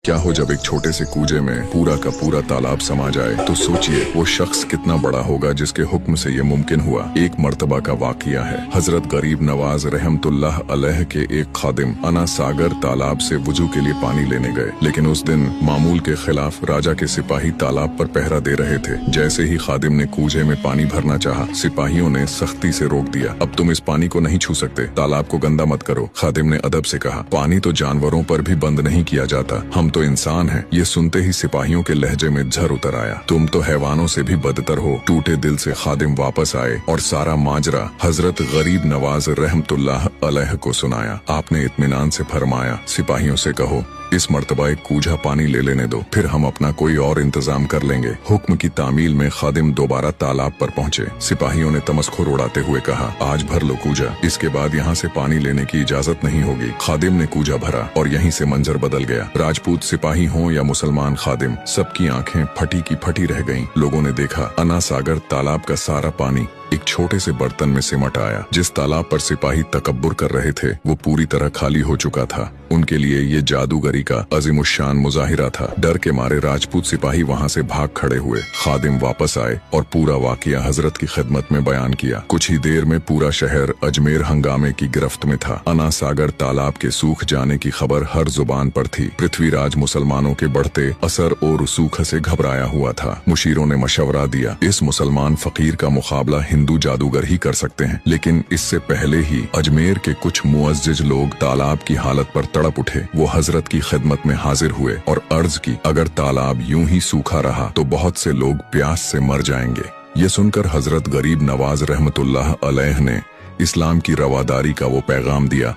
क्या हो जब एक छोटे से कूजे में पूरा का पूरा तालाब समा जाए। तो सोचिए वो शख्स कितना बड़ा होगा जिसके हुक्म से ये मुमकिन हुआ। एक मर्तबा का वाकया है। हजरत गरीब नवाज रहमतुल्लाह अलैह के एक खादिम अना सागर तालाब से वुजू के लिए पानी लेने गए, लेकिन उस दिन मामूल के खिलाफ राजा के सिपाही तालाब पर पहरा दे रहे थे। जैसे ही खादिम ने कूजे में पानी भरना चाहा, सिपाहियों ने सख्ती से रोक दिया। अब तुम इस पानी को नहीं छू सकते, तालाब को गंदा मत करो। खादिम ने अदब से कहा, पानी तो जानवरों पर भी बंद नहीं किया जाता, हम तो इंसान हैं। ये सुनते ही सिपाहियों के लहजे में झर उतर आया। तुम तो हैवानों से भी बदतर हो। टूटे दिल से खादिम वापस आए और सारा माजरा हजरत गरीब नवाज रहमतुल्लाह अलैह को सुनाया। आपने इत्मीनान से फरमाया, सिपाहियों से कहो इस मर्तबा एक कूझा पानी ले लेने दो, फिर हम अपना कोई और इंतजाम कर लेंगे। हुक्म की तामील में खादिम दोबारा तालाब पर पहुंचे। सिपाहियों ने तमस्खुर उड़ाते हुए कहा, आज भर लो कूझा, इसके बाद यहाँ से पानी लेने की इजाजत नहीं होगी। खादिम ने कूझा भरा और यहीं से मंजर बदल गया। राजपूत सिपाही हों या मुसलमान खादिम, सबकी आंखें फटी की फटी रह गईं। लोगों ने देखा अना सागर तालाब का सारा पानी एक छोटे से बर्तन में सिमट आया। जिस तालाब पर सिपाही तकब्बुर कर रहे थे वो पूरी तरह खाली हो चुका था। उनके लिए ये जादूगरी का अजीमुशान मुजाहिरा था। डर के मारे राजपूत सिपाही वहाँ से भाग खड़े हुए। खादिम वापस आए और पूरा वाकया हजरत की खिदमत में बयान किया। कुछ ही देर में पूरा शहर अजमेर हंगामे की गिरफ्त में था। अना सागर तालाब के सूख जाने की खबर हर जुबान पर थी। पृथ्वीराज मुसलमानों के बढ़ते असर और रसूख से घबराया हुआ था। मुशीरों ने मशवरा दिया, इस मुसलमान फकीर का मुकाबला हिंदू जादूगर ही कर सकते हैं। लेकिन इससे पहले ही अजमेर के कुछ मुअज्जिज लोग तालाब की हालत पर तड़प उठे। वो हजरत की खिदमत में हाजिर हुए और अर्ज की, अगर तालाब यूं ही सूखा रहा तो बहुत से लोग प्यास से मर जाएंगे। ये सुनकर हजरत गरीब नवाज रहमतुल्लाह अलैह ने इस्लाम की रवादारी का वो पैगाम दिया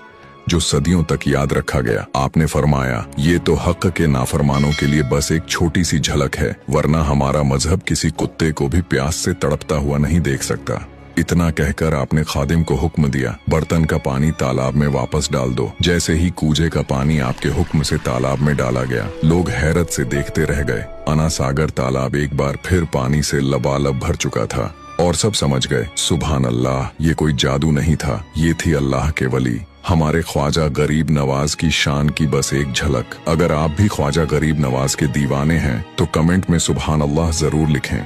जो सदियों तक याद रखा गया। आपने फरमाया, ये तो हक के नाफरमानों के लिए बस एक छोटी सी झलक है, वरना हमारा मजहब किसी कुत्ते को भी प्यास से तड़पता हुआ नहीं देख सकता। इतना कहकर आपने खादिम को हुक्म दिया, बर्तन का पानी तालाब में वापस डाल दो। जैसे ही कूजे का पानी आपके हुक्म से तालाब में डाला गया, लोग हैरत से देखते रह गए। अना सागर तालाब एक बार फिर पानी से लबालब भर चुका था और सब समझ गए, सुभान अल्लाह, ये कोई जादू नहीं था, ये थी अल्लाह के वली, हमारे ख्वाजा गरीब नवाज की शान की बस एक झलक। अगर आप भी ख्वाजा गरीब नवाज के दीवाने हैं तो कमेंट में सुभान अल्लाह जरूर लिखें।